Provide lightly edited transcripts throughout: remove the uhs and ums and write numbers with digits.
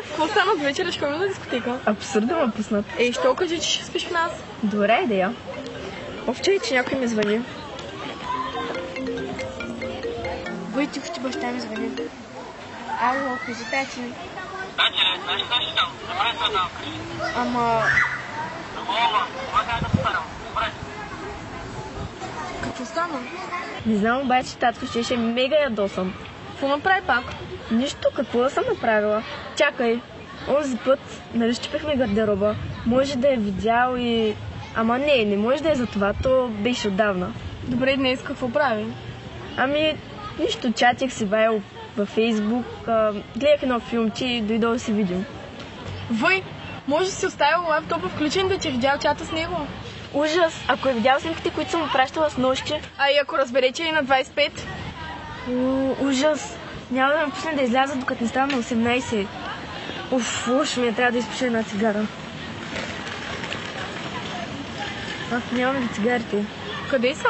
Какво стана с вечера? Ще ходим на дискотека? Абсурдно ме пуснат. Ей, що кажи, че ще спиш в нас? Добре идея. Овче, че някой ми звъни. Бъй тихо, че баща ми звъни. Ало, кажи тати. Тати, знаеш какво ще там? Добре се отдам вкъщи. Ама... Ова, това как да постарам. Добре. Какво стана? Не знам, обаче татко ще е мега ядосан. Какво направи пак? Нищо, какво да съм направила? Чакай, онзи път, нали щупихме гардероба, може да е видял и... Ама не може да е за това, то беше отдавна. Добре, днес какво прави? Ами, нищо, чатих си Вайл във Фейсбук, гледах едно филмче и дойдох да се видим. Въй, може да си оставил лаптопа включен да ти е видял чата с него. Ужас, ако е видял снимките, които съм му пращала с нощи. А и ако разбере, че е на 25? Ужас, няма да ме пусне да изляза, докато не стана на 18. Уф, лошо ми трябва да изпуша една цигара. Нямам ли цигарите? Къде са?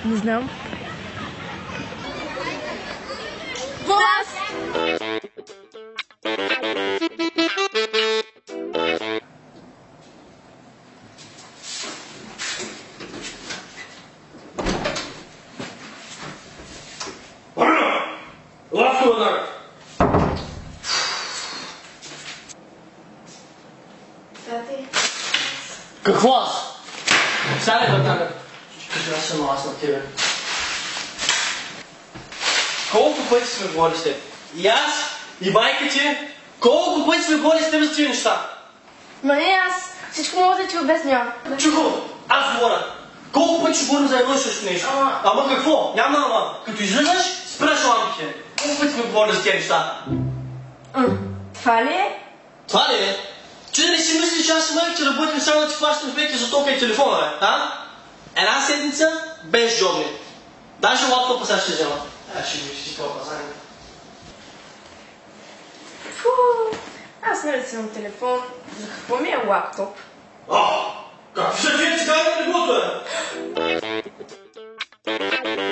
Не знам. Клас! Какво аз? Сядай веднага. Ще кажа, аз съм аз на тебе. Колко пъти сме говорили с теб? И аз, и майка ти, колко пъти сме говорили с теб за тези неща? Ма не аз. Всичко мога да ти обясня. Чухо, аз говоря. Колко пъти ще говорим за едно и също нещо? Ама какво? Няма ама. Като излизаш, спреш лампите. Колко пъти сме говорили за тези неща? Това ли е? Това ли е? Че да не си мислиш, че аз и майка ти работим само да ти плащам веки за тока и телефона, бе, а? Една седмица без джобни. Даже лаптопа сега ще взема. Ще ви си това пазарни. Аз нали си имам телефон. За какво ми е лаптоп? Какви са тия цигани на леглото, бе?